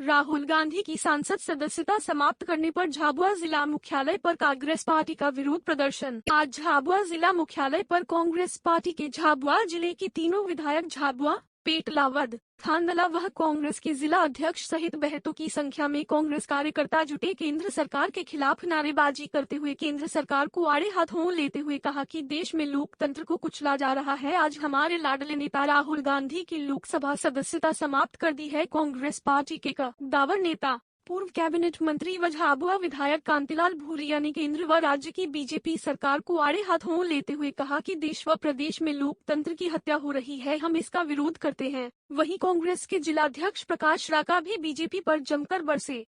राहुल गांधी की सांसद सदस्यता समाप्त करने पर झाबुआ जिला मुख्यालय पर कांग्रेस पार्टी का विरोध प्रदर्शन। आज झाबुआ जिला मुख्यालय पर कांग्रेस पार्टी के झाबुआ जिले की तीनों विधायक झाबुआ, पेटलावद, थांदला व कांग्रेस के जिला अध्यक्ष सहित बेहतों की संख्या में कांग्रेस कार्यकर्ता जुटे। केंद्र सरकार के खिलाफ नारेबाजी करते हुए केंद्र सरकार को आड़े हाथों लेते हुए कहा कि देश में लोकतंत्र को कुचला जा रहा है। आज हमारे लाडले नेता राहुल गांधी की लोकसभा सदस्यता समाप्त कर दी है। कांग्रेस पार्टी के कद्दावर नेता पूर्व कैबिनेट मंत्री व झाबुआ विधायक कांतिलाल भूरिया ने केंद्र व राज्य की बीजेपी सरकार को आड़े हाथों लेते हुए कहा कि देश व प्रदेश में लोकतंत्र की हत्या हो रही है, हम इसका विरोध करते हैं। वहीं कांग्रेस के जिलाध्यक्ष प्रकाश राका भी बीजेपी पर जमकर बरसे।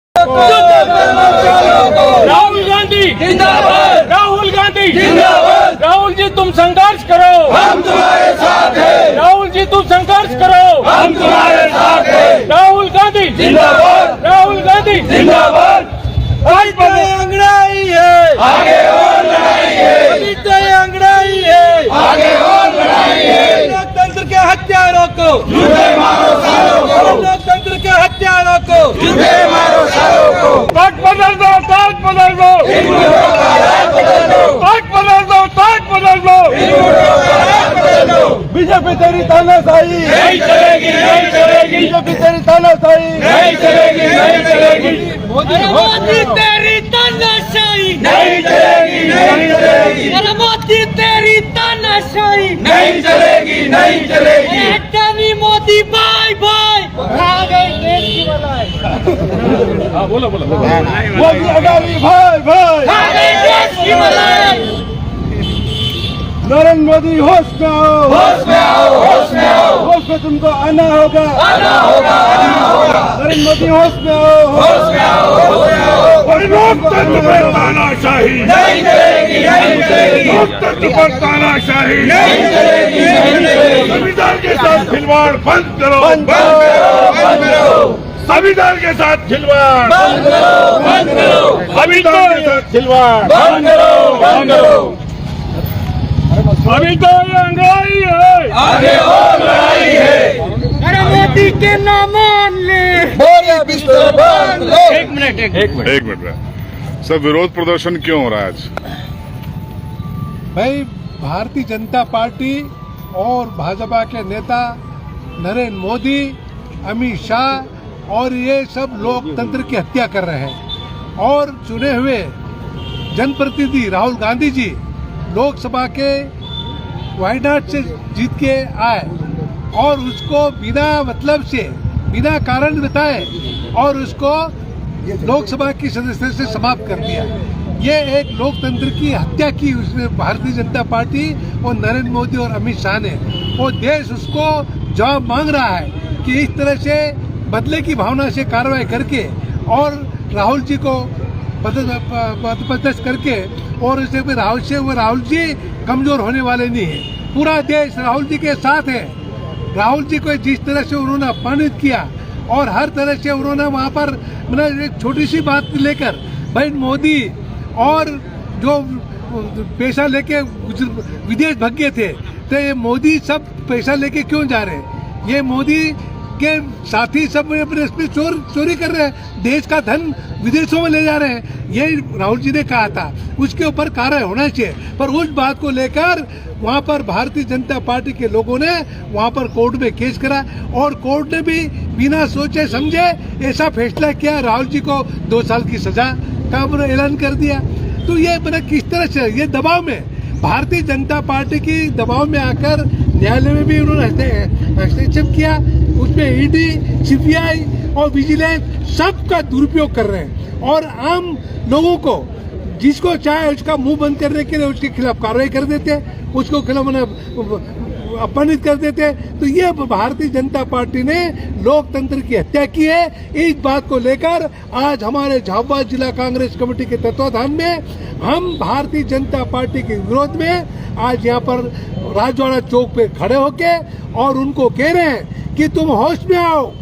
राहुल गांधी जिंदाबाद, राहुल गांधी जिंदाबाद। राहुल जी तुम संघर्ष करो, हम तुम्हारे साथ हैं। राहुल जी तुम संघर्ष करो, हम तुम्हारे साथ हैं। राहुल गांधी जिंदाबाद, राहुल गांधी जिंदाबाद। आज अंगड़ाई है, आगे और लड़ाई है, अंगड़ाई है, आगे और लड़ाई है। लोकतंत्र के हत्यारों को जूते मारो सालों को, लोकतंत्र के हत्यारों को जूते मारो सालों को। ताज बदल दो, ताज बदल दो, ताज बदल दो, ताज बदल दो। बीजेपी तेरी तानाशाही नहीं चलेगी, नहीं चलेगी। बीजेपी तेरी तानाशाही नहीं चलेगी, नहीं चलेगी। मोदी तेरी तानाशाही नहीं चलेगी, नहीं चलेगी। मोदी तेरी तानाशाही नहीं चलेगी, नहीं चलेगी। Modi bye bye. आ गई देश की मलाई। हाँ बोलो बोलो। मोदी अडानी भाई भाई, आ गई देश की मलाई। नरेंद्र मोदी होश में आओ, होश में आओ, होश में आओ। होश में तुमको आना होगा, आना होगा, आना होगा। नरेंद्र मोदी होश में आओ, होश में आओ, होश में आओ। लोकतंत्र पर तानाशाही नहीं चलेगी, नहीं चलेगी। लोकतंत्र पर तानाशाही नहीं चलेगी, नहीं चलेगी। संविधान के साथ खिलवाड़ बंद करो, बंद करो, बंद करो। संविधान के साथ खिलवाड़ बंद करो, बंद करो। संविधान के साथ खिलवाड़ बंद करो, बंद करो। अभी तो ये अंगड़ाई है, आगे और लड़ाई है। अरे मोदी के नाम मान ले, बोले बिस्तर बांध लो। एक मिनट सर, विरोध प्रदर्शन क्यों हो रहा है आज? भाई, भारतीय जनता पार्टी और भाजपा के नेता नरेंद्र मोदी, अमित शाह और ये सब लोकतंत्र की हत्या कर रहे हैं। और चुने हुए जनप्रतिनिधि राहुल गांधी जी लोकसभा के वायनाड से जीत के आए और उसको बिना मतलब से, बिना कारण बताए और उसको लोकसभा की सदस्यता से समाप्त कर दिया। ये एक लोकतंत्र की हत्या की उसने भारतीय जनता पार्टी और नरेंद्र मोदी और अमित शाह ने। वो देश उसको जवाब मांग रहा है कि इस तरह से बदले की भावना से कार्रवाई करके और राहुल जी को पदस्थ करके और उसे राहुल जी कमजोर होने वाले नहीं है। पूरा देश राहुल जी के साथ है। राहुल जी को जिस तरह से उन्होंने अपमानित किया और हर तरह से उन्होंने वहाँ पर मतलब एक छोटी सी बात लेकर भाई मोदी और जो पैसा लेके विदेश भाग गए थे, तो ये मोदी सब पैसा लेके क्यों जा रहे हैं? ये मोदी के साथी सब अपने चोरी कर रहे हैं, देश का धन विदेशों में ले जा रहे हैं। ये राहुल जी ने कहा था, उसके ऊपर कार्रवाई होना चाहिए। पर उस बात को लेकर वहां पर भारतीय जनता पार्टी के लोगों ने वहां पर कोर्ट में केस करा और कोर्ट ने भी बिना सोचे समझे ऐसा फैसला किया, राहुल जी को 2 साल की सजा का ऐलान कर दिया। तो ये किस तरह से ये दबाव में, भारतीय जनता पार्टी की दबाव में आकर न्यायालय में भी उन्होंने हस्तक्षेप किया। उसमें ईडी, सीबीआई और विजिलेंस सबका दुरुपयोग कर रहे हैं और आम लोगों को जिसको चाहे उसका मुंह बंद करने के लिए उसके खिलाफ कार्रवाई कर देते, उसको खिलाफ अपमानित कर देते। तो ये भारतीय जनता पार्टी ने लोकतंत्र की हत्या की है। इस बात को लेकर आज हमारे झाबुआ जिला कांग्रेस कमेटी के तत्वाधान में हम भारतीय जनता पार्टी के विरोध में आज यहाँ पर राजवाड़ा चौक पे खड़े होके और उनको कह रहे हैं कि तुम होश में आओ।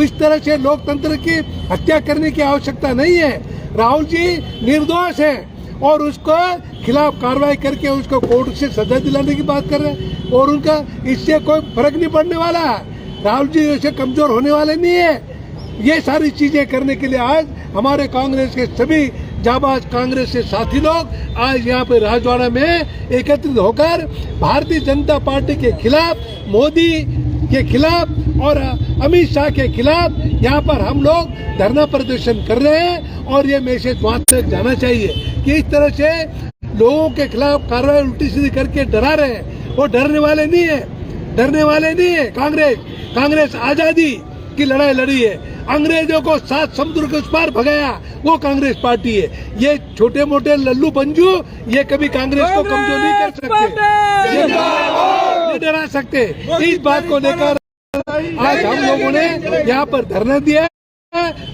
इस तरह से लोकतंत्र की हत्या करने की आवश्यकता नहीं है। राहुल जी निर्दोष है और उसको खिलाफ कार्रवाई करके उसको कोर्ट से सजा दिलाने की बात कर रहे हैं और उनका इससे कोई फर्क नहीं पड़ने वाला है। राहुल जी ऐसे कमजोर होने वाले नहीं है। ये सारी चीजें करने के लिए आज हमारे कांग्रेस के सभी जाबाज कांग्रेस के साथी लोग आज यहाँ पे राजवाड़ा में एकत्रित होकर भारतीय जनता पार्टी के खिलाफ, मोदी के खिलाफ और अमित शाह के खिलाफ यहाँ पर हम लोग धरना प्रदर्शन कर रहे हैं। और ये मैसेज वहां तक जाना चाहिए कि इस तरह से लोगों के खिलाफ कार्रवाई उल्टी सीधी करके डरा रहे हैं, वो डरने वाले नहीं है, डरने वाले नहीं है। कांग्रेस आजादी की लड़ाई लड़ी है, अंग्रेजों को 7 समुद्र के उस पार भगाया, वो कांग्रेस पार्टी है। ये छोटे मोटे लल्लू पंजू ये कभी कांग्रेस को कमजोर नहीं कर सकते, ये नहीं डरा सकते। इस बात को लेकर आज हम लोगों ने यहाँ पर धरना दिया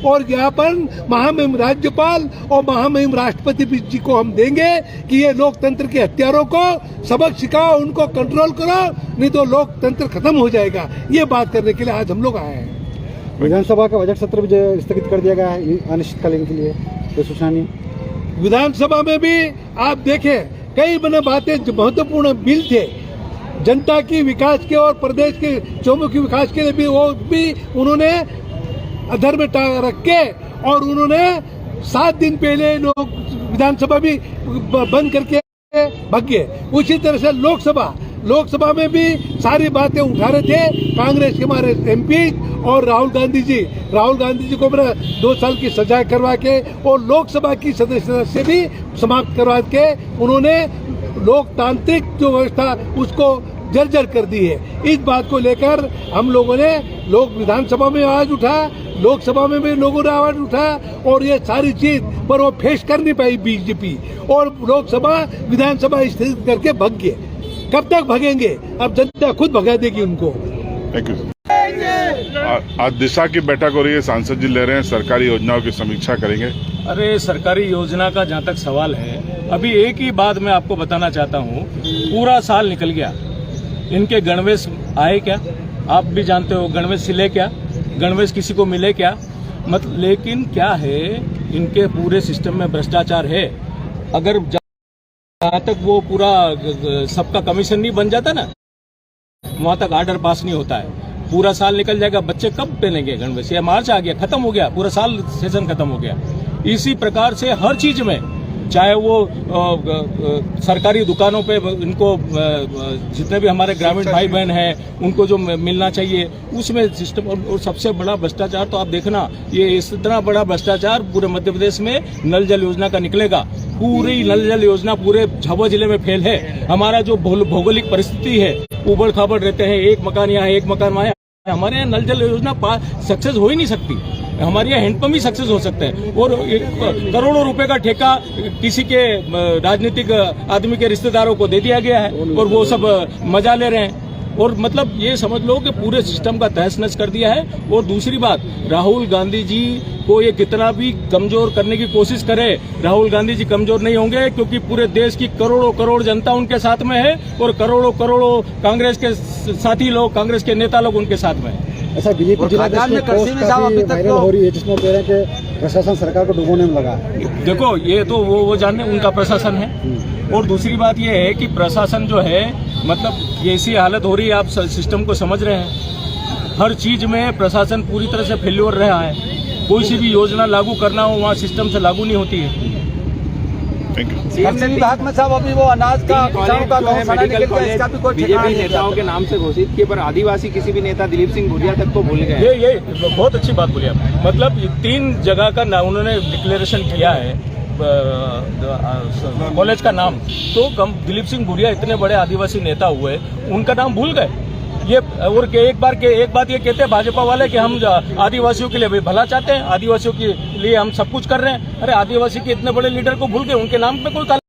और यहाँ पर महामहिम राज्यपाल और महामहिम राष्ट्रपति जी को हम देंगे कि ये लोकतंत्र के हत्यारों को सबक सिखाओ, उनको कंट्रोल करो, नहीं तो लोकतंत्र खत्म हो जाएगा। ये बात करने के लिए आज हम लोग आए हैं। विधानसभा का बजट सत्र भी स्थगित कर दिया गया है अनिश्चितकालीन के लिए, कोई सूचना नहीं। विधानसभा में भी आप देखें कई बड़ी बातें जो महत्वपूर्ण बिल थे जनता की विकास के और प्रदेश के चौमुखी विकास के लिए भी, वो भी उन्होंने अधर में रख के और उन्होंने 7 दिन पहले लोग विधानसभा भी बंद करके भाग गए। उसी तरह से लोकसभा में भी सारी बातें उठा रहे थे कांग्रेस के हमारे MP और राहुल गांधी जी को 2 साल की सजा करवा के और लोकसभा की सदस्यता से भी समाप्त करवा के उन्होंने लोकतांत्रिक जो व्यवस्था उसको जर्जर कर दी है। इस बात को लेकर हम लोगों ने विधानसभा में आवाज उठा, लोकसभा में भी लोगों ने आवाज उठा और ये सारी चीज पर वो फेस कर नहीं पाई बीजेपी और लोकसभा विधानसभा स्थगित करके भाग गए। कब तक भागेंगे? अब जनता खुद भगा देगी उनको। Thank you. आज दिशा की बैठक हो रही है, सांसद जी ले रहे हैं, सरकारी योजनाओं की समीक्षा करेंगे। अरे सरकारी योजना का जहाँ तक सवाल है, अभी एक ही बात मैं आपको बताना चाहता हूँ, पूरा साल निकल गया, इनके गणवेश आए क्या? आप भी जानते हो गणवेश सिले क्या, गणवेश किसी को मिले क्या? लेकिन क्या है, इनके पूरे सिस्टम में भ्रष्टाचार है। अगर जहाँ तक वो पूरा सबका कमीशन नहीं बन जाता ना, वहां तक आर्डर पास नहीं होता है। पूरा साल निकल जाएगा, बच्चे कब पहनेंगे गणवेश? या मार्च आ गया, खत्म हो गया, पूरा साल सेशन खत्म हो गया। इसी प्रकार से हर चीज में, चाहे वो सरकारी दुकानों पे इनको जितने भी हमारे ग्रामीण भाई बहन हैं उनको जो मिलना चाहिए उसमें सिस्टम, और सबसे बड़ा भ्रष्टाचार तो आप देखना, ये इतना बड़ा भ्रष्टाचार पूरे मध्य प्रदेश में नल जल योजना का निकलेगा। पूरी नल जल योजना पूरे झाबुआ जिले में फेल है। हमारा जो भौगोलिक परिस्थिति है, उबड़ खाबड़ रहते हैं, एक मकान यहाँ एक मकान वहाँ, हमारे यहाँ नल जल योजना सक्सेस हो ही नहीं सकती। हमारे यहाँ हैंडपंप ही सक्सेस हो सकते हैं और करोड़ों रुपए का ठेका किसी के राजनीतिक आदमी के रिश्तेदारों को दे दिया गया है और वो सब मजा ले रहे हैं। और मतलब ये समझ लो कि पूरे सिस्टम का तहस नहस कर दिया है। और दूसरी बात, राहुल गांधी जी को ये कितना भी कमजोर करने की कोशिश करे, राहुल गांधी जी कमजोर नहीं होंगे, क्योंकि पूरे देश की करोड़ों करोड़ जनता उनके साथ में है और करोड़ों करोड़ों कांग्रेस के साथी लोग, कांग्रेस के नेता लोग उनके साथ में है। ऐसा बीजेपी जिलाध्यक्ष में पोस्ट काफी वायरल हो रही है, जिसमें कह रहे हैं कि प्रशासन सरकार को डुबोने में लगा। देखो, ये तो वो जानने उनका प्रशासन है। और दूसरी बात ये है कि प्रशासन जो है, मतलब ऐसी हालत हो रही है, आप सिस्टम को समझ रहे हैं, हर चीज में प्रशासन पूरी तरह से फेल्योर रहा है। कोई सी भी योजना लागू करना हो वहाँ सिस्टम से लागू नहीं होती है। खर्चे विभाग में साहब अभी वो अनाज का किसानों का मेडिकल कॉलेज बीजेपी नेताओं के नाम से घोषित किए, पर आदिवासी किसी भी नेता दिलीप सिंह भूरिया तक को भूल गए। ये बहुत अच्छी बात बोली आप। मतलब 3 जगह का उन्होंने डिक्लेरेशन किया है कॉलेज का नाम, तो दिलीप सिंह भूरिया इतने बड़े आदिवासी नेता हुए, उनका नाम भूल गए ये। और एक बात ये कहते हैं भाजपा वाले कि हम आदिवासियों के लिए भी भला चाहते हैं, आदिवासियों के लिए हम सब कुछ कर रहे हैं। अरे आदिवासी के इतने बड़े लीडर को भूल गए, उनके नाम पे कोई